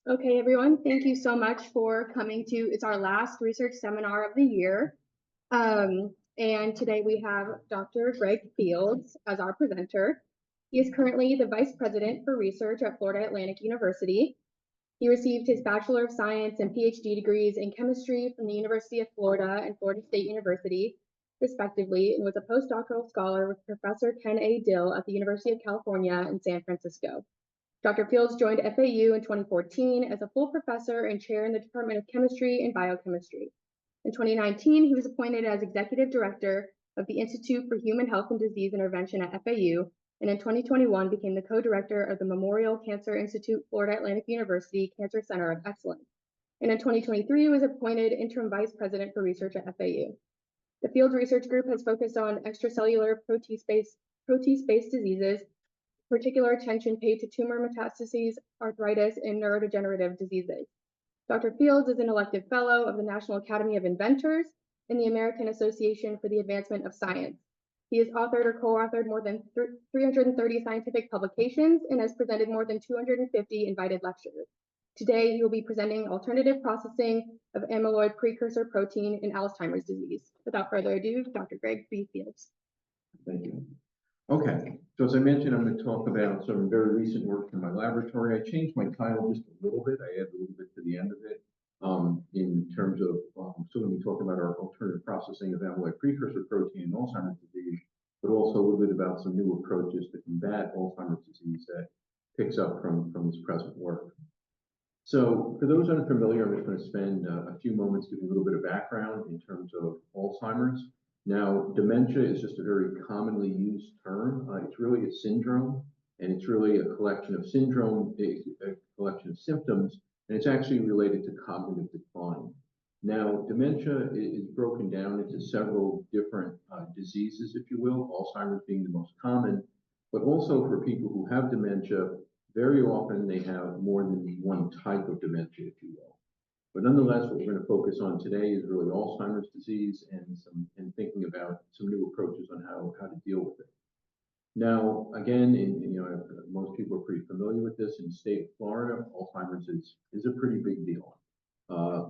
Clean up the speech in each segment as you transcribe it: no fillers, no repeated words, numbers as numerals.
Okay, everyone, thank you so much for coming to, it's our last research seminar of the year. And today we have Dr. Gregg Fields as our presenter. He is currently the Vice President for Research at Florida Atlantic University. He received his Bachelor of Science and PhD degrees in chemistry from the University of Florida and Florida State University, respectively, and was a postdoctoral scholar with Professor Ken A. Dill at the University of California in San Francisco. Dr. Fields joined FAU in 2014 as a full professor and chair in the Department of Chemistry and Biochemistry. In 2019, he was appointed as Executive Director of the Institute for Human Health and Disease Intervention at FAU, and in 2021 became the co-director of the Memorial Cancer Institute, Florida Atlantic University Cancer Center of Excellence. And in 2023, he was appointed Interim Vice President for Research at FAU. The Fields Research Group has focused on extracellular protease-based diseases, particular attention paid to tumor metastases, arthritis, and neurodegenerative diseases. Dr. Fields is an elected fellow of the National Academy of Inventors and the American Association for the Advancement of Science. He has authored or co-authored more than 330 scientific publications and has presented more than 250 invited lectures. Today, he will be presenting alternative processing of amyloid precursor protein in Alzheimer's disease. Without further ado, Dr. Gregg B. Fields. Thank you. Okay, so as I mentioned, I'm going to talk about some very recent work in my laboratory. I changed my title just a little bit. I added a little bit to the end of it in terms of, so when we talk about our alternative processing of amyloid precursor protein in Alzheimer's disease, but also a little bit about some new approaches to combat Alzheimer's disease that picks up from this present work. So for those unfamiliar, I'm just going to spend a few moments giving a little bit of background in terms of Alzheimer's. Now, dementia is just a very commonly used term. It's really a syndrome, and it's really a collection of symptoms, and it's actually related to cognitive decline. Now, dementia is broken down into several different diseases, if you will, Alzheimer's being the most common, but also for people who have dementia, very often they have more than one type of dementia, if you will. But nonetheless, what we're going to focus on today is really Alzheimer's disease and thinking about some new approaches on how to deal with it. Now, again, most people are pretty familiar with this. In the state of Florida, Alzheimer's is a pretty big deal.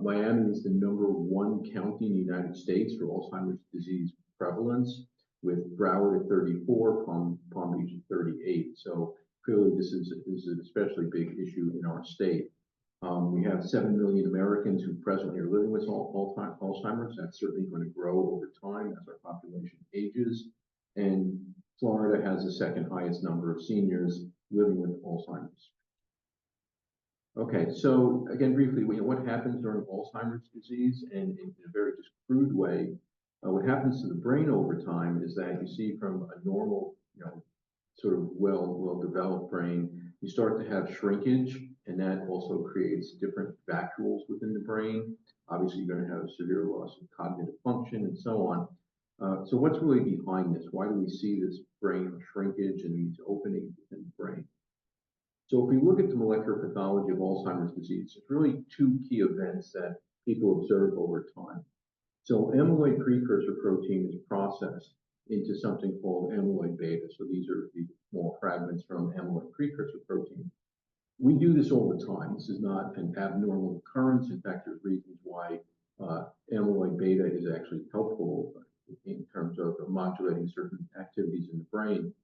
Miami is the #1 county in the United States for Alzheimer's disease prevalence, with Broward at 34, Palm Beach at 38. So clearly, this is an especially big issue in our state. We have 7 million Americans who presently are living with Alzheimer's. That's certainly going to grow over time as our population ages. And Florida has the second highest number of seniors living with Alzheimer's. Okay, so again, briefly, what happens during Alzheimer's disease? And in a very just crude way, what happens to the brain over time is that you see from a normal, sort of well-developed brain, you start to have shrinkage, and that also creates different vacuoles within the brain. Obviously, you're going to have severe loss of cognitive function and so on. So what's really behind this? Why do we see this brain shrinkage and these openings within the brain? So if we look at the molecular pathology of Alzheimer's disease, there's really two key events that people observe over time. So amyloid precursor protein is processed into something called amyloid beta. So these are the small fragments from amyloid precursor protein. We do this all the time. This is not an abnormal occurrence. In fact, there's reasons why amyloid beta is actually helpful in terms of modulating certain activities in the brain.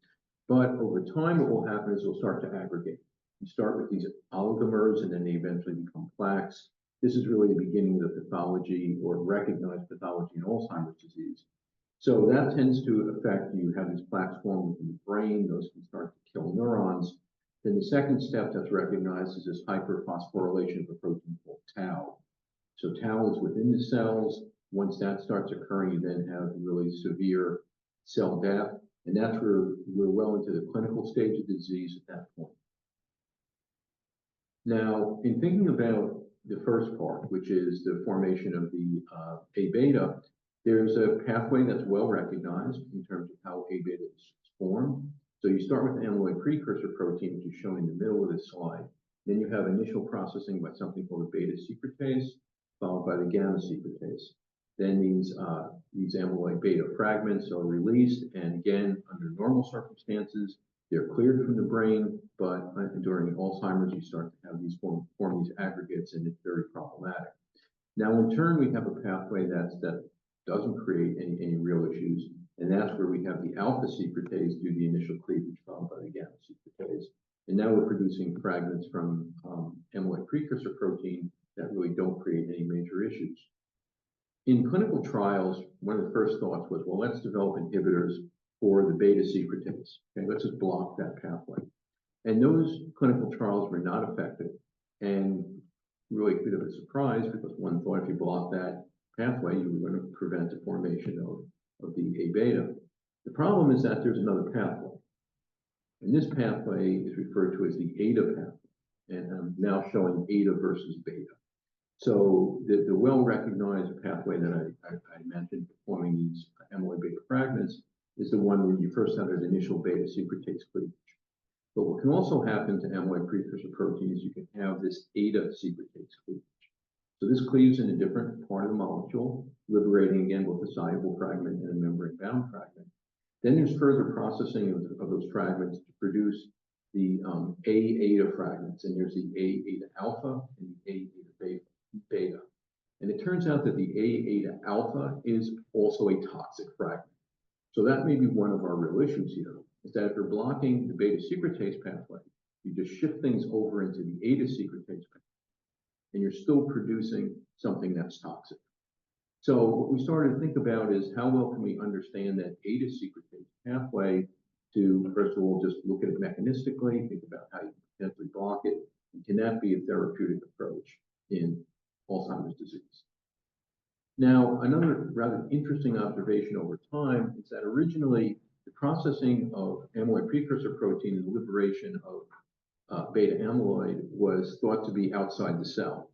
But over time, what will happen is they'll start to aggregate. You start with these oligomers, and then they eventually become plaques. This is really the beginning of the pathology or recognized pathology in Alzheimer's disease. So that tends to affect, you have these plaques form within the brain. Those can start to kill neurons. Then the second step that's recognized is this hyperphosphorylation of a protein called tau. So tau is within the cells. Once that starts occurring, you then have really severe cell death. And that's where we're well into the clinical stage of the disease at that point. Now, in thinking about the first part, which is the formation of the A-beta, there's a pathway that's well recognized in terms of how A-beta is formed. So you start with amyloid precursor protein, which is shown in the middle of this slide. Then you have initial processing by something called a beta secretase, followed by the gamma secretase. Then these amyloid beta fragments are released, and again, under normal circumstances, they're cleared from the brain, but during Alzheimer's, you start to have these form these aggregates, and it's very problematic. Now, in turn, we have a pathway that doesn't create any real issues, and that's where we have the alpha secretase do the initial cleavage followed by the gamma secretase. And now we're producing fragments from amyloid precursor protein that really don't create any major issues. In clinical trials, one of the first thoughts was, well, let's develop inhibitors for the beta secretase. Okay, let's just block that pathway. And those clinical trials were not effective, and really a bit of a surprise, because one thought if you block that pathway, you were going to prevent the formation of the A beta. The problem is that there's another pathway. And this pathway is referred to as the ADA pathway. And I'm now showing ADA versus beta. So the well-recognized pathway that I mentioned for forming these amyloid beta fragments is the one where you first have an initial beta secretase cleavage. But what can also happen to amyloid precursor protein is you can have this ADA secretase cleavage. So this cleaves in a different part of the molecule, liberating again both a soluble fragment and a membrane-bound fragment. Then there's further processing of those fragments to produce the A-ADA fragments, and there's the A-ADA alpha and the A-ADA beta. And it turns out that the A-ADA alpha is also a toxic fragment. So that may be one of our real issues here, is that if you're blocking the beta secretase pathway, you just shift things over into the ADA secretase pathway, and you're still producing something that's toxic. So what we started to think about is how well can we understand that ADA secretase pathway to, first of all, just look at it mechanistically, think about how you can potentially block it, and can that be a therapeutic approach in Alzheimer's disease? Now, another rather interesting observation over time is that originally the processing of amyloid precursor protein and the liberation of beta-amyloid was thought to be outside the cell.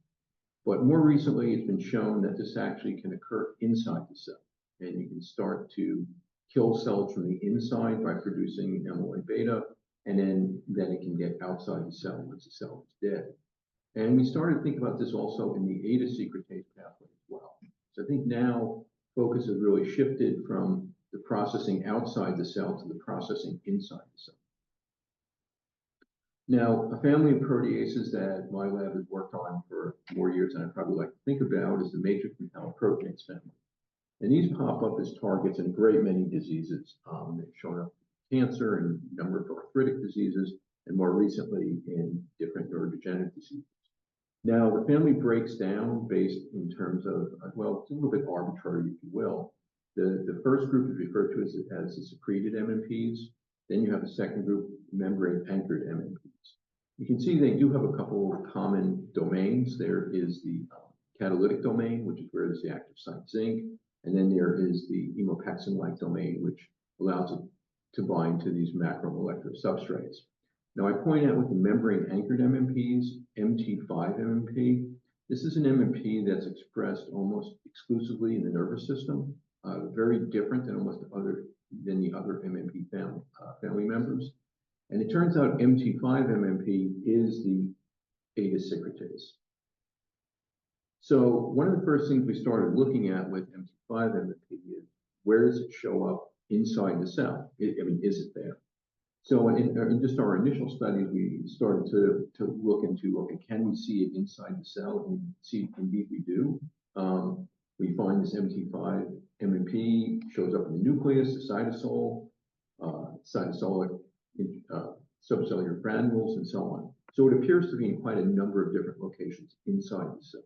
But more recently, it's been shown that this actually can occur inside the cell. And you can start to kill cells from the inside by producing amyloid beta, and then it can get outside the cell once the cell is dead. And we started to think about this also in the ADA secretase pathway as well. So I think now focus has really shifted from the processing outside the cell to the processing inside the cell. Now, a family of proteases that my lab has worked on for more years than I probably like to think about is the matrix metalloproteinase family. And these pop up as targets in a great many diseases. They've shown up in cancer and a number of arthritic diseases, and more recently in different neurodegenerative diseases. Now, the family breaks down based in terms of, well, it's a little bit arbitrary, if you will. The first group is referred to as the secreted MMPs. Then you have a second group, membrane-anchored MMPs. You can see they do have a couple of common domains. There is the catalytic domain, which is where there's the active site zinc, and then there is the hemopexin-like domain, which allows it to bind to these macromolecular substrates. Now, I point out with the membrane-anchored MMPs, MT5-MMP, this is an MMP that's expressed almost exclusively in the nervous system, very different than the other MMP family members. And it turns out MT5-MMP is the ADA secretase. So one of the first things we started looking at with MT5-MMP is where does it show up inside the cell? Is it there? So in just our initial studies, we started to look into, okay, can we see it inside the cell? And see, indeed we do. We find this MT5-MMP shows up in the nucleus, the cytosol, cytosolic subcellular granules, and so on. So it appears to be in quite a number of different locations inside the cell.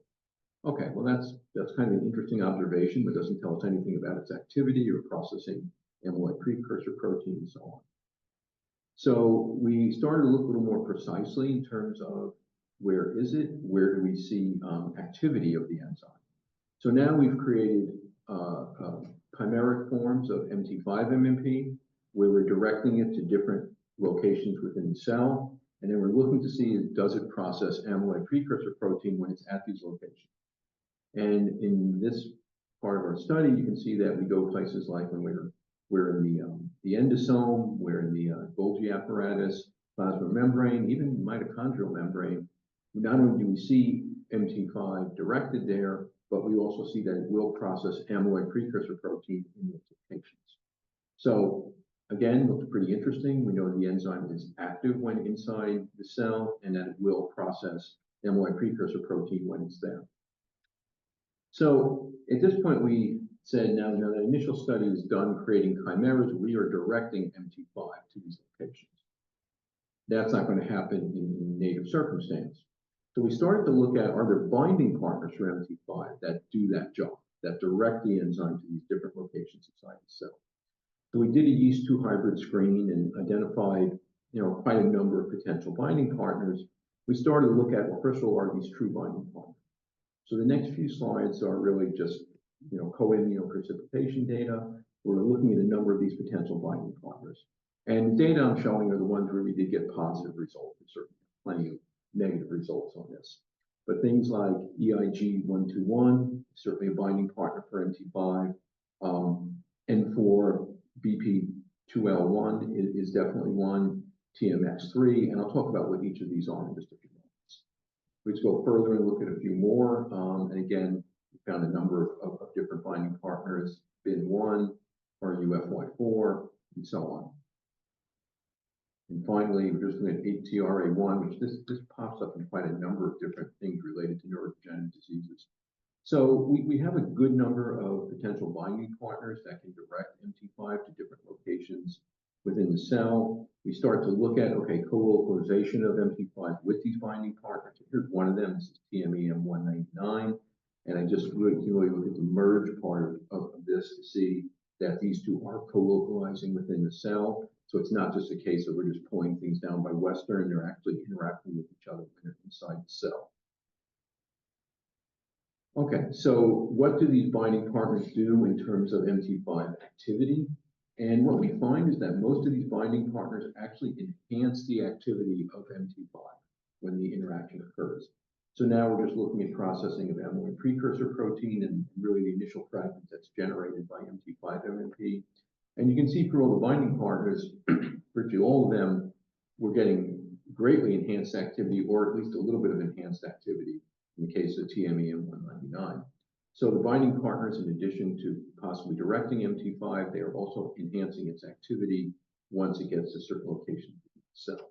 Okay, well that's kind of an interesting observation, but doesn't tell us anything about its activity or processing amyloid precursor protein and so on. So we started to look a little more precisely in terms of where is it, where do we see activity of the enzyme. So now we've created chimeric forms of MT5-MMP, where we're directing it to different locations within the cell, and then we're looking to see, does it process amyloid precursor protein when it's at these locations. And in this part of our study, you can see that we go places like when we're in the endosome, we're in the Golgi apparatus, plasma membrane, even mitochondrial membrane. Not only do we see MT5 directed there, but we also see that it will process amyloid precursor protein in those locations. So again, looks pretty interesting. We know the enzyme is active when inside the cell and that it will process amyloid precursor protein when it's there. So at this point, we said, now that initial study is done creating chimeras, we are directing MT5 to these locations. That's not going to happen in native circumstance. So we started to look at, are there binding partners for MT5 that do that job, that direct the enzyme to these different locations inside the cell? So we did a yeast 2 hybrid screen and identified, quite a number of potential binding partners. We started to look at, well, first of all, are these true binding partners? So the next few slides are really just, co-immunoprecipitation data. We're looking at a number of these potential binding partners. And the data I'm showing are the ones where we did get positive results. There's certainly plenty of negative results on this. But things like EIG121, certainly a binding partner for MT5, and for BP2L1 is definitely one, TMX3, and I'll talk about what each of these are in just a few moments. Let's go further and look at a few more. And again, we found a number of different binding partners, BIN1, RUFY4, and so on. And finally, we're just looking at ATRA1, which this pops up in quite a number of different things related to neurodegenerative diseases. So we have a good number of potential binding partners that can direct MT5 to different locations within the cell. We start to look at, okay, co-localization of MT5 with these binding partners. Here's one of them, this is TMEM199. And I just really look at the merge part of this to see that these two are co-localizing within the cell. So it's not just a case of we're just pulling things down by Western, they're actually interacting with each other when they're inside the cell. Okay, so what do these binding partners do in terms of MT5 activity? And what we find is that most of these binding partners actually enhance the activity of MT5 when the interaction occurs. So now we're just looking at processing of amyloid precursor protein and really the initial fragment that's generated by MT5 MMP. And you can see for all the binding partners, virtually all of them, we're getting greatly enhanced activity, or at least a little bit of enhanced activity in the case of TMEM199. So the binding partners, in addition to possibly directing MT5, they are also enhancing its activity once it gets to certain locations in the cell.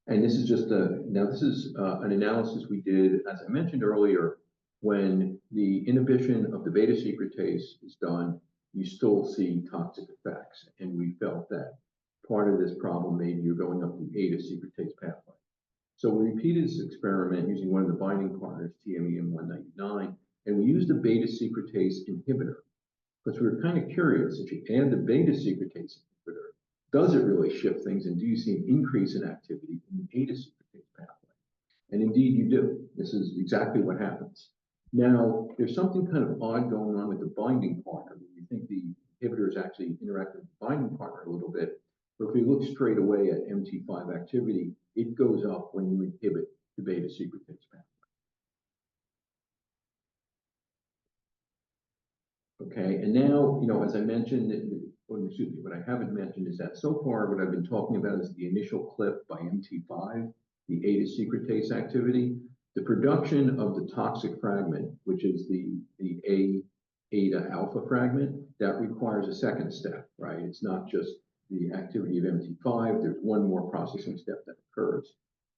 And this is just an analysis we did, as I mentioned earlier, when the inhibition of the beta secretase is done, you still see toxic effects. And we felt that part of this problem maybe you're going up the beta secretase pathway. So we repeated this experiment using one of the binding partners, TMEM199, and we used a beta secretase inhibitor because we were kind of curious, if you add the beta secretase inhibitor, does it really shift things, and do you see an increase in activity in the beta secretase pathway? And indeed you do. This is exactly what happens. Now, there's something kind of odd going on with the binding partner. We think the inhibitors actually interact with the binding partner a little bit, but if we look straight away at MT5 activity, it goes up when you inhibit the beta secretase pathway. Okay, and now, as I mentioned, what I haven't mentioned is that so far what I've been talking about is the initial clip by MT5, the beta secretase activity. The production of the toxic fragment, which is the A-beta alpha fragment, that requires a second step, right? It's not just the activity of MT5, there's one more processing step that occurs.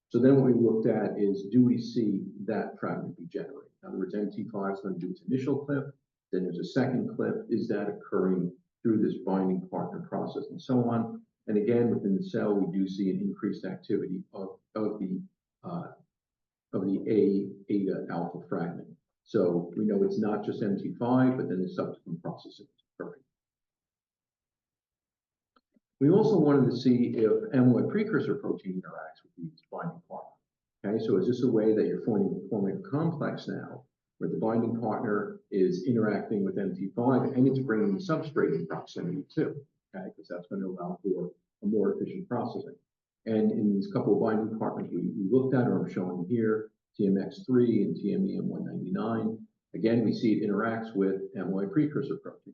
So then what we looked at is, do we see that fragment be generated? In other words, MT5 is going to do its initial clip, then there's a second clip. Is that occurring through this binding partner process and so on? And again, within the cell, we do see an increased activity of the A-beta alpha fragment. So we know it's not just MT5, but then the subsequent processing is occurring. We also wanted to see if amyloid precursor protein interacts with these binding partners. Okay, so is this a way that you're forming a complex now, where the binding partner is interacting with MT5 and it's bringing the substrate in proximity too, okay, because that's going to allow for a more efficient processing. And in these couple of binding partners we looked at, or I'm showing here, TMX3 and TMEM199, again, we see it interacts with amyloid precursor protein.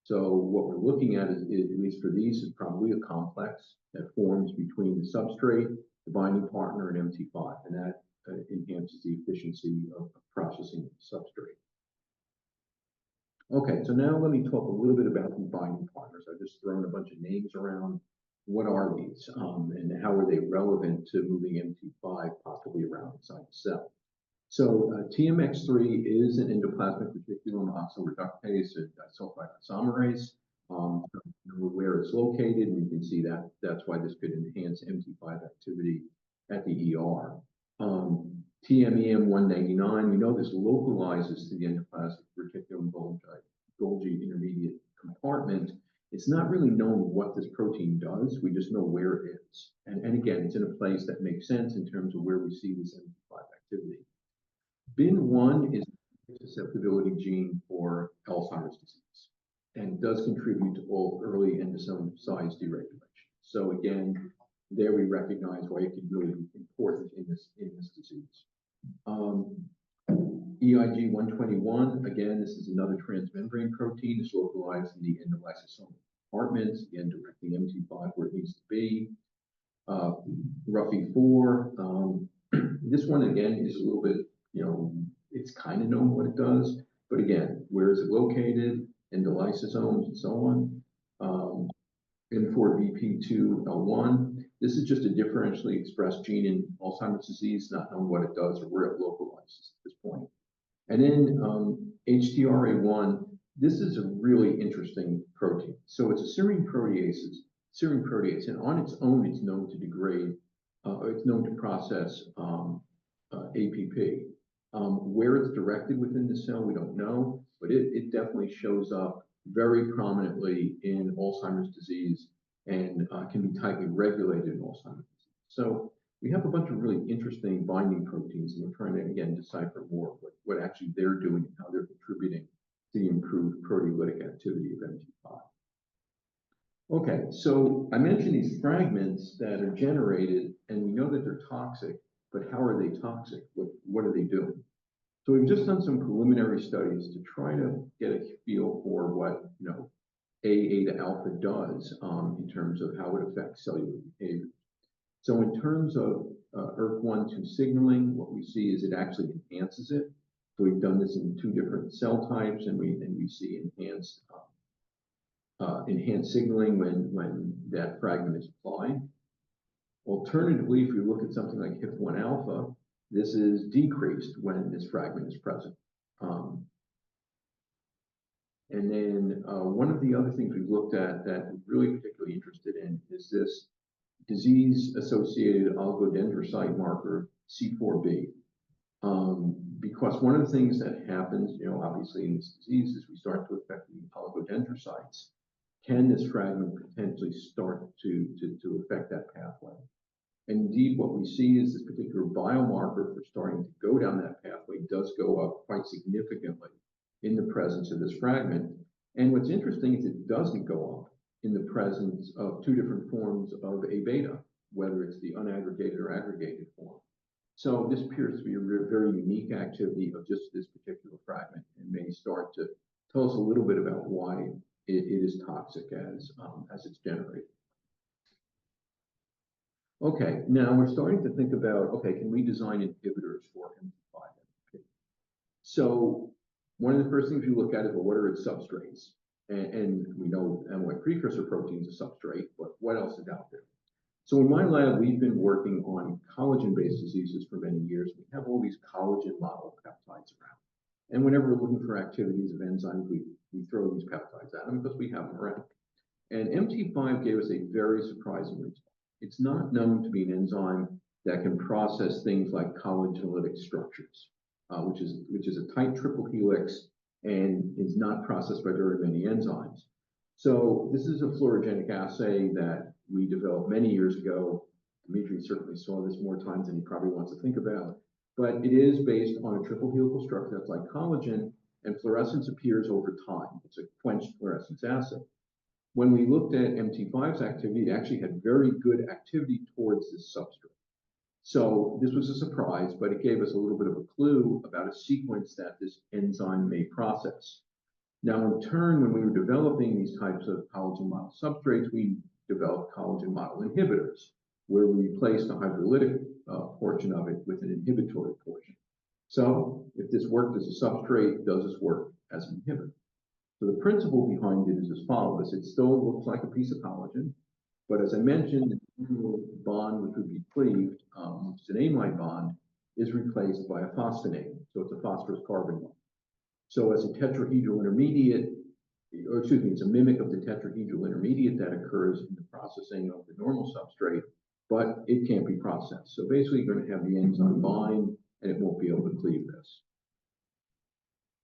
So what we're looking at is, at least for these, is probably a complex that forms between the substrate, the binding partner, and MT5, and that enhances the efficiency of processing the substrate. Okay, so now let me talk a little bit about the binding partners. I've just thrown a bunch of names around. what are these, and how are they relevant to moving MT5 possibly around inside the cell? So TMX3 is an endoplasmic reticulum oxoreductase and disulfide isomerase. Where it's located, and you can see that that's why this could enhance MT5 activity at the ER. TMEM199, we know this localizes to the endoplasmic reticulum Golgi intermediate compartment. It's not really known what this protein does, we just know where it is. And again, it's in a place that makes sense in terms of where we see this MT5 activity. BIN1 is a susceptibility gene for Alzheimer's disease and does contribute to all early endosome size deregulation. So again, there we recognize why it could really be important in this disease. EIG121, again, this is another transmembrane protein. It's localized in the endolysosomal compartments, again, directing MT5 where it needs to be. RUFI4, this one again is a little bit, it's kind of known what it does, but again, where is it located, endolysosomes and so on. N4BP2L1, this is just a differentially expressed gene in Alzheimer's disease, not knowing what it does or where it localizes at this point. And then HTRA1, this is a really interesting protein. So it's a serine protease, and on its own, it's known to degrade, it's known to process APP. Where it's directed within the cell, we don't know, but it definitely shows up very prominently in Alzheimer's disease and can be tightly regulated in Alzheimer's disease. So we have a bunch of really interesting binding proteins, and we're trying to, again, decipher more what actually they're doing and how they're contributing to the improved proteolytic activity of MT5. Okay, so I mentioned these fragments that are generated, and we know that they're toxic, but how are they toxic? What are they doing? So we've just done some preliminary studies to try to get a feel for what A-beta alpha does in terms of how it affects cellular behavior. So in terms of ERK1/2 signaling, what we see is it actually enhances it. So we've done this in 2 different cell types, and we see enhanced signaling when that fragment is applied. Alternatively, if you look at something like HIF1 alpha, this is decreased when this fragment is present. And then one of the other things we've looked at that we're really particularly interested in is this disease-associated oligodendrocyte marker, C4b. Because one of the things that happens, obviously in this disease is we start to affect the oligodendrocytes. Can this fragment potentially start to affect that pathway? And indeed, what we see is this particular biomarker for starting to go down that pathway does go up quite significantly in the presence of this fragment. And what's interesting is it doesn't go up in the presence of 2 different forms of A-beta, whether it's the unaggregated or aggregated form. So this appears to be a very unique activity of just this particular fragment, and may start to tell us a little bit about why it is toxic as it's generated. Okay, now we're starting to think about, okay, can we design inhibitors for MT5? So one of the first things we look at is, well, what are its substrates? And we know amyloid precursor protein is a substrate, but what else is out there? So in my lab, we've been working on collagen-based diseases for many years. We have all these collagen model peptides around. And whenever we're looking for activities of enzymes, we throw these peptides at them because we have them around. And MT5 gave us a very surprising result. It's not known to be an enzyme that can process things like collagen-lytic structures, which is a tight triple helix and is not processed by very many enzymes. So this is a fluorogenic assay that we developed many years ago. Dimitri certainly saw this more times than he probably wants to think about, but it is based on a triple helical structure that's like collagen, and fluorescence appears over time. It's a quenched fluorescence assay. When we looked at MT5's activity, it actually had very good activity towards this substrate. So this was a surprise, but it gave us a little bit of a clue about a sequence that this enzyme may process. Now, in turn, when we were developing these types of collagen model substrates, we developed collagen model inhibitors, where we replaced the hydrolytic portion of it with an inhibitory portion. So if this worked as a substrate, does this work as an inhibitor? So the principle behind it is as follows. It still looks like a piece of collagen, But as I mentioned, the normal bond, which would be cleaved, which is an amide bond, is replaced by a phosphonate. So it's a phosphorus carbon bond. So as a tetrahedral intermediate, or excuse me, it's a mimic of the tetrahedral intermediate that occurs in the processing of the normal substrate, but it can't be processed. So basically, you're going to have the enzyme bind, and it won't be able to cleave this.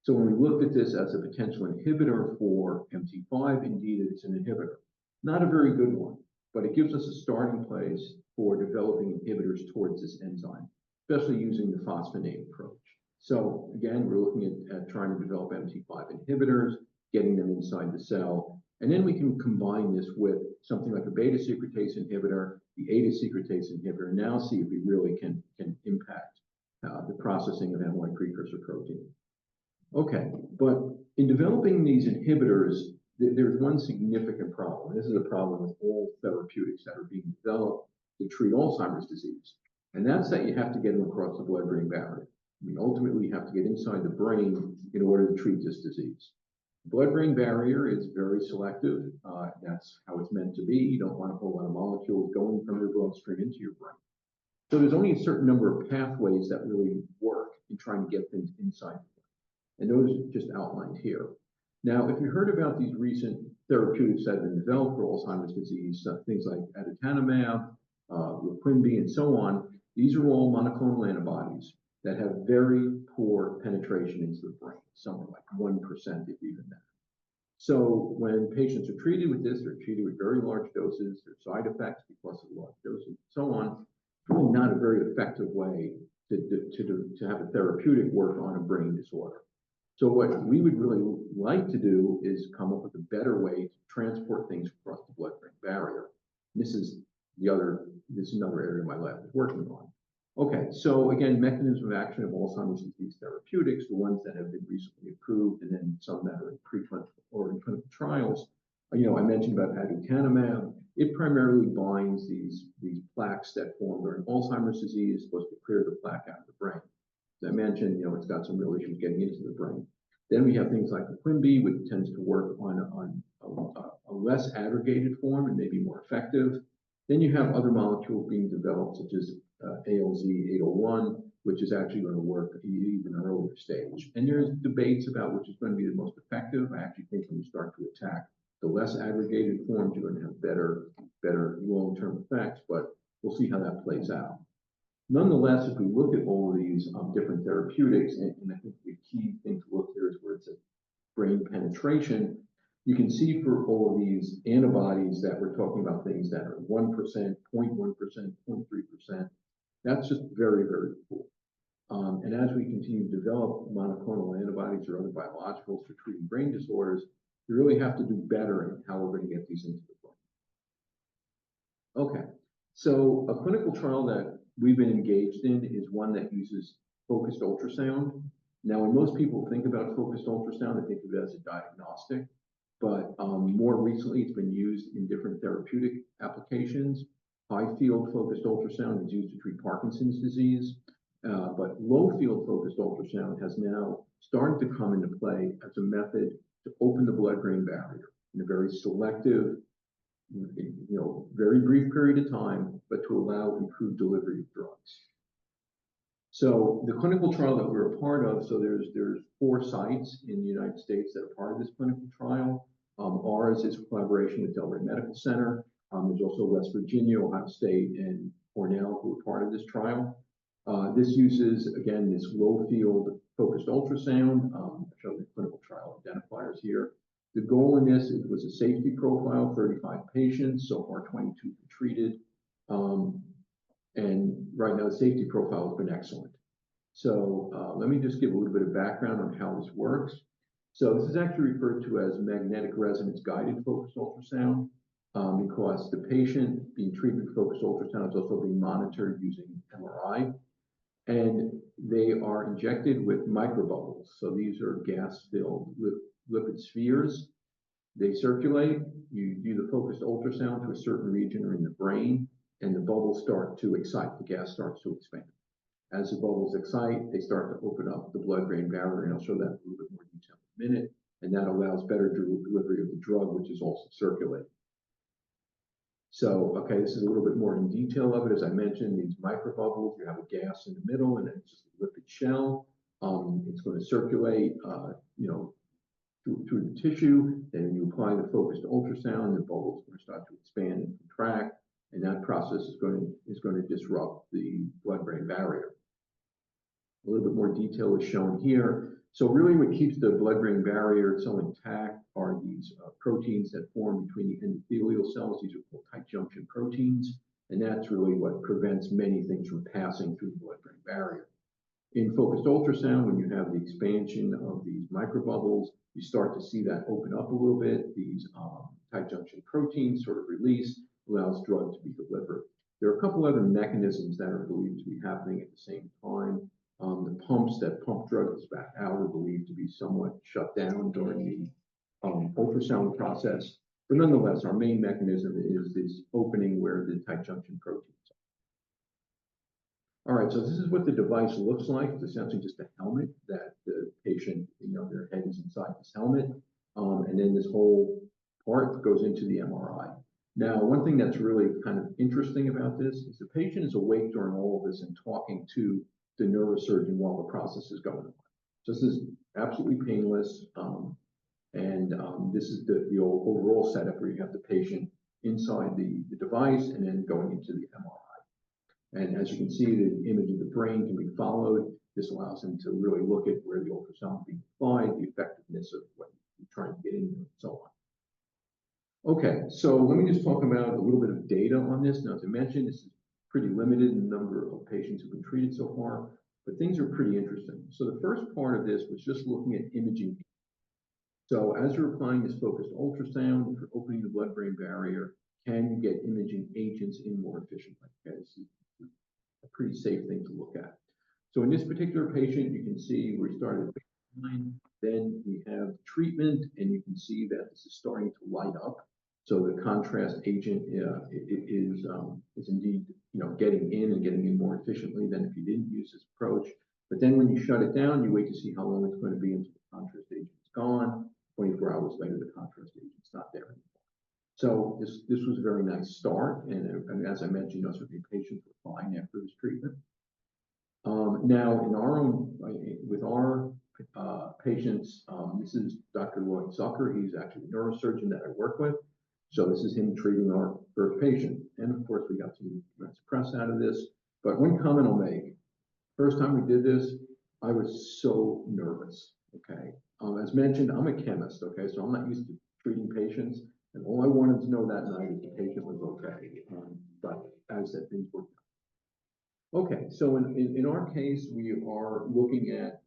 So when we looked at this as a potential inhibitor for MT5, indeed it's an inhibitor. Not a very good one, but it gives us a starting place for developing inhibitors towards this enzyme, especially using the phosphonate approach. So again, we're looking at trying to develop MT5 inhibitors, getting them inside the cell, and then we can combine this with something like a beta secretase inhibitor, the eta secretase inhibitor, and now see if we really can impact the processing of amyloid precursor protein. Okay, but in developing these inhibitors, there's one significant problem. This is a problem with all therapeutics that are being developed to treat Alzheimer's disease, and that's that you have to get them across the blood-brain barrier. I mean, ultimately, you have to get inside the brain in order to treat this disease. The blood-brain barrier is very selective. That's how it's meant to be. You don't want a whole lot of molecules going from your bloodstream into your brain. So there's only a certain number of pathways that really work in trying to get things inside the brain. And those are just outlined here. Now, if you heard about these recent therapeutics that have been developed for Alzheimer's disease, things like aducanumab, Leqembi, and so on, these are all monoclonal antibodies that have very poor penetration into the brain, somewhere like 1%, if even that. So when patients are treated with this, they're treated with very large doses, there's side effects because of large doses, and so on. It's really not a very effective way to have a therapeutic work on a brain disorder. So what we would really like to do is come up with a better way to transport things across the blood-brain barrier. This is another area my lab is working on. Okay, so again, mechanism of action of Alzheimer's disease therapeutics, the ones that have been recently approved, and then some that are in preclinical or in clinical trials. I mentioned about aducanumab. It primarily binds these plaques that form during Alzheimer's disease, supposed to clear the plaque out of the brain. As I mentioned, it's got some real issues getting into the brain. Then we have things like Leqembi, which tends to work on a less aggregated form and maybe more effective. Then you have other molecules being developed, such as ALZ-801, which is actually going to work at an even earlier stage. And there's debates about which is going to be the most effective. I actually think when you start to attack the less aggregated forms, you're going to have better long-term effects, but we'll see how that plays out. Nonetheless, if we look at all of these different therapeutics, and I think the key thing to look here is where it's at brain penetration, you can see for all of these antibodies that we're talking about things that are 1%, 0.1%, 0.3%. That's just very, very cool. And as we continue to develop monoclonal antibodies or other biologicals for treating brain disorders, we really have to do better in how we're going to get these into the brain. Okay, so a clinical trial that we've been engaged in is one that uses focused ultrasound. Now, when most people think about focused ultrasound, they think of it as a diagnostic, but more recently it's been used in different therapeutic applications. High field focused ultrasound is used to treat Parkinson's disease, but low field focused ultrasound has now started to come into play as a method to open the blood-brain barrier in a very selective, very brief period of time, but to allow improved delivery of drugs. So the clinical trial that we're a part of, so there's 4 sites in the United States that are part of this clinical trial. Ours is a collaboration with Delray Medical Center. There's also West Virginia, Ohio State, and Cornell who are part of this trial. This uses, again, this low field focused ultrasound. I'll show the clinical trial identifiers here. The goal in this was a safety profile, 35 patients, so far 22 treated. And right now the safety profile has been excellent. So let me just give a little bit of background on how this works. So this is actually referred to as magnetic resonance guided focused ultrasound because the patient being treated with focused ultrasound is also being monitored using MRI. And they are injected with microbubbles. So these are gas-filled lipid spheres. They circulate. You do the focused ultrasound to a certain region or in the brain, and the bubbles start to excite. The gas starts to expand. As the bubbles excite, they start to open up the blood-brain barrier, and I'll show that in a little bit more detail in a minute. And that allows better delivery of the drug, which is also circulating. So, okay, this is a little bit more in detail of it. As I mentioned, these microbubbles, you have a gas in the middle and then it's just a lipid shell. It's going to circulate, through the tissue. Then you apply the focused ultrasound, the bubbles are going to start to expand and contract, and that process is going to disrupt the blood-brain barrier. A little bit more detail is shown here. So really what keeps the blood-brain barrier so intact are these proteins that form between the endothelial cells. These are called tight junction proteins, and that's really what prevents many things from passing through the blood-brain barrier. In focused ultrasound, when you have the expansion of these microbubbles, you start to see that open up a little bit. These tight junction proteins sort of release, allows drug to be delivered. There are a couple other mechanisms that are believed to be happening at the same time. The pumps that pump drugs back out are believed to be somewhat shut down during the ultrasound process. But nonetheless, our main mechanism is this opening where the tight junction proteins are. All right, so this is what the device looks like. It's essentially just a helmet that the patient, their head is inside this helmet. And then this whole part goes into the MRI. Now, one thing that's really kind of interesting about this is the patient is awake during all of this and talking to the neurosurgeon while the process is going on. So this is absolutely painless. This is the overall setup where you have the patient inside the device and then going into the MRI. And as you can see, the image of the brain can be followed. This allows them to really look at where the ultrasound is being applied, the effectiveness of what you're trying to get in, and so on. Okay, so let me just talk about a little bit of data on this. Now, as I mentioned, this is pretty limited in the number of patients who've been treated so far, but things are pretty interesting. So the first part of this was just looking at imaging. So as you're applying this focused ultrasound, if you're opening the blood-brain barrier, can you get imaging agents in more efficiently? Okay, this is a pretty safe thing to look at. So in this particular patient, you can see we started at baseline, then we have treatment, and you can see that this is starting to light up. So the contrast agent is indeed, getting in more efficiently than if you didn't use this approach. But then when you shut it down, you wait to see how long it's going to be until the contrast agent's gone. 24 hours later, the contrast agent's not there anymore. So this was a very nice start, and as I mentioned, certainly patients were fine after this treatment. Now, with our patients, this is Dr. Lloyd Zucker. He's actually a neurosurgeon that I work with. So this is him treating our first patient. And of course, we got some nice press out of this. But one comment I'll make, first time we did this, I was so nervous, okay? As mentioned, I'm a chemist, okay? So I'm not used to treating patients. And all I wanted to know that night is the patient was okay. But as that things worked out. Okay, so in our case, we are looking at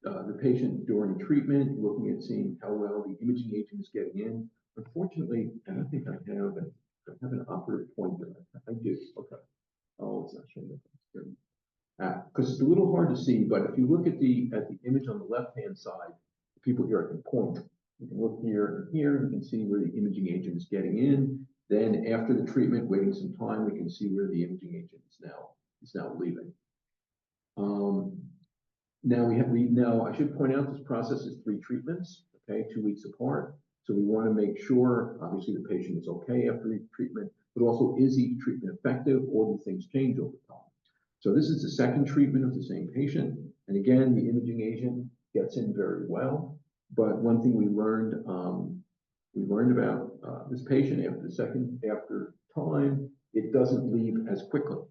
the patient during treatment, looking at seeing how well the imaging agent is getting in. Unfortunately, I don't think I have an operative pointer. I do. Okay. Oh, it's not showing up. Because it's a little hard to see, but if you look at the image on the left-hand side, the people here can point. You can look here and here. You can see where the imaging agent is getting in. Then after the treatment, waiting some time, we can see where the imaging agent is now leaving. Now I should point out this process is 3 treatments, okay, 2 weeks apart. So we want to make sure, obviously, the patient is okay after each treatment, but also is each treatment effective, or do things change over time? So this is the second treatment of the same patient, and again, the imaging agent gets in very well. But one thing we learned about this patient after time, it doesn't leave as quickly.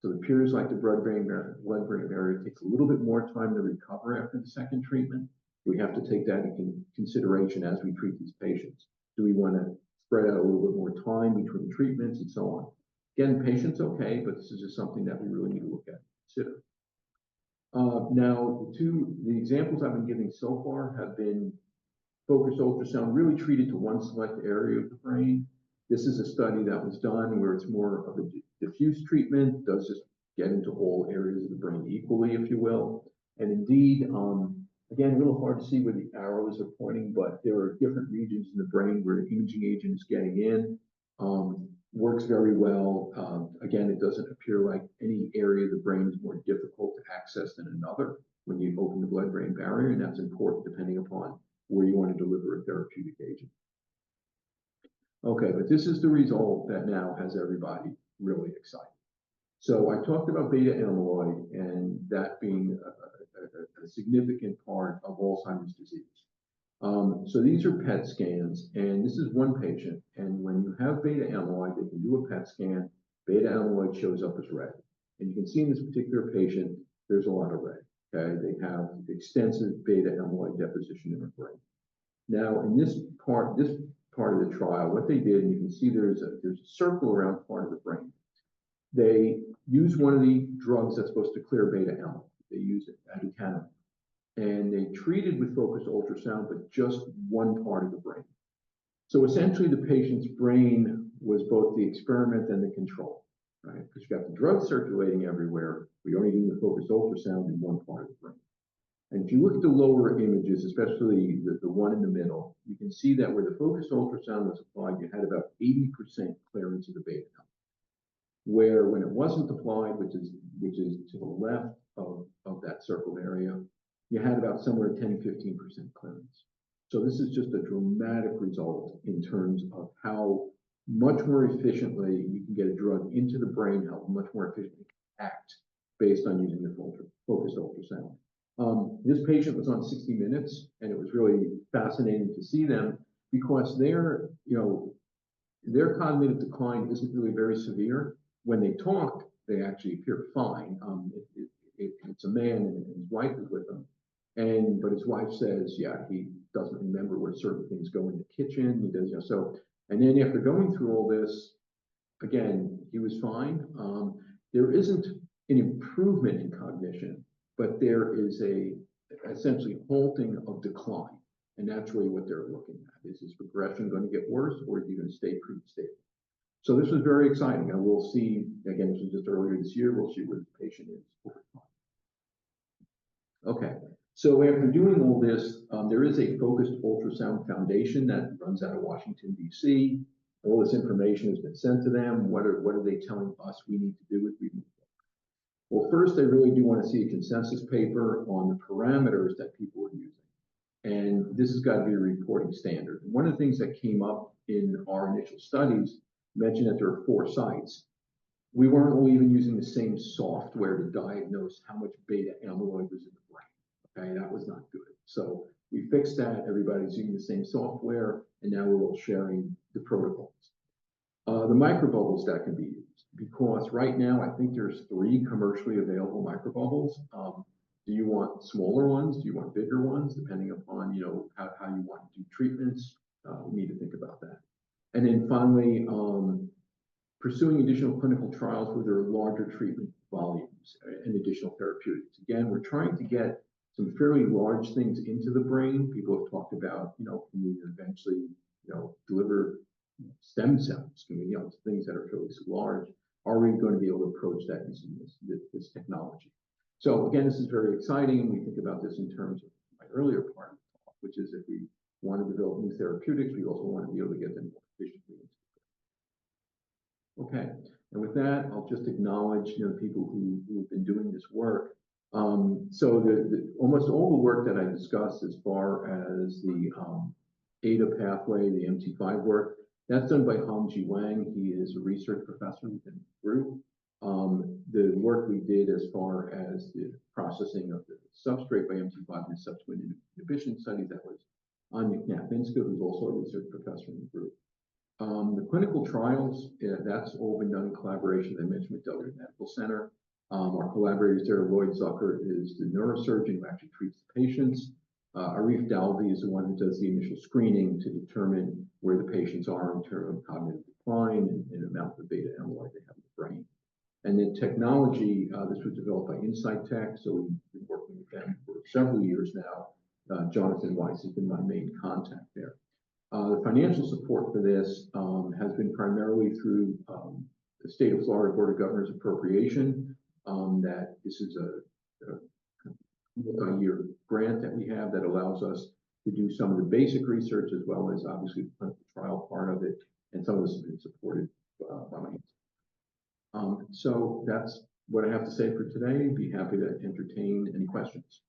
So it appears like the blood-brain barrier takes a little bit more time to recover after the second treatment. We have to take that into consideration as we treat these patients. Do we want to spread out a little bit more time between treatments and so on? Again, patient's okay, but this is just something that we really need to look at and consider. Now, the examples I've been giving so far have been focused ultrasound, really treated to one select area of the brain. This is a study that was done where it's more of a diffuse treatment, does just get into all areas of the brain equally, if you will. And indeed, again, a little hard to see where the arrows are pointing, but there are different regions in the brain where the imaging agent is getting in. Works very well. Again, it doesn't appear like any area of the brain is more difficult to access than another when you open the blood-brain barrier, and that's important depending upon where you want to deliver a therapeutic agent. Okay, but this is the result that now has everybody really excited. So I talked about beta-amyloid and that being a significant part of Alzheimer's disease. So these are PET scans, and this is one patient. And when you have beta-amyloid, they can do a PET scan. Beta-amyloid shows up as red. And you can see in this particular patient, there's a lot of red. Okay, they have extensive beta-amyloid deposition in the brain. Now, in this part of the trial, what they did, and you can see there's a circle around part of the brain. They use one of the drugs that's supposed to clear beta-amyloid. They use it, aducanumab. And they treated with focused ultrasound, but just one part of the brain. So essentially, the patient's brain was both the experiment and the control, right? Because you've got the drug circulating everywhere, but you're only doing the focused ultrasound in one part of the brain. And if you look at the lower images, especially the one in the middle, you can see that where the focused ultrasound was applied, you had about 80% clearance of the beta-amyloid. Where when it wasn't applied, which is to the left of that circled area, you had about somewhere 10-15% clearance. So this is just a dramatic result in terms of how much more efficiently you can get a drug into the brain, how much more efficiently it can act based on using the focused ultrasound. This patient was on 60 Minutes, and it was really fascinating to see them because their cognitive decline isn't really very severe. When they talk, they actually appear fine. It's a man and his wife is with him. But his wife says, yeah, he doesn't remember where certain things go in the kitchen. He does, so, and then after going through all this, again, he was fine. There isn't an improvement in cognition, but there is essentially halting of decline. And that's really what they're looking at. Is progression going to get worse, or is he going to stay pretty stable? So this was very exciting. And we'll see, again, this was just earlier this year, we'll see where the patient is over time. Okay, so after doing all this, there is a focused ultrasound foundation that runs out of Washington, D.C. All this information has been sent to them. What are they telling us we need to do with it? Well, first, they really do want to see a consensus paper on the parameters that people are using. And this has got to be a reporting standard. And one of the things that came up in our initial studies mentioned that there are 4 sites. We weren't all even using the same software to diagnose how much beta-amyloid was in the brain. Okay, that was not good. So we fixed that. Everybody's using the same software, and now we're all sharing the protocols. The microbubbles that can be used, because right now I think there's 3 commercially available microbubbles. Do you want smaller ones? Do you want bigger ones? Depending upon how you want to do treatments, we need to think about that. And then finally, pursuing additional clinical trials where there are larger treatment volumes and additional therapeutics. Again, we're trying to get some fairly large things into the brain. People have talked about, can we eventually, deliver stem cells? Can we, things that are fairly large? Are we going to be able to approach that using this technology? So again, this is very exciting. We think about this in terms of my earlier part of the talk, which is if we want to develop new therapeutics, we also want to be able to get them more efficiently into the brain. Okay, and with that, I'll just acknowledge people who have been doing this work. So almost all the work that I discussed as far as the ADA pathway, the MT5 work, that's done by Hongji Wang. He is a research professor within the group. The work we did as far as the processing of the substrate by MT5 and subsequent inhibition studies, that was Anya Knapinska, who's also a research professor in the group. The clinical trials, that's all been done in collaboration, as I mentioned, with Delaware Medical Center. Our collaborators there, Lloyd Zucker, is the neurosurgeon who actually treats the patients. Arif Dalvi is the one who does the initial screening to determine where the patients are in terms of cognitive decline and amount of beta-amyloid they have in the brain. And then technology, this was developed by Insight Tech, so we've been working with them for several years now. Jonathan Weiss has been my main contact there. The financial support for this has been primarily through the State of Florida Board of Governors appropriation. That this is a multi-year grant that we have that allows us to do some of the basic research as well as obviously the clinical trial part of it, and some of this has been supported by me. So that's what I have to say for today. Be happy to entertain any questions.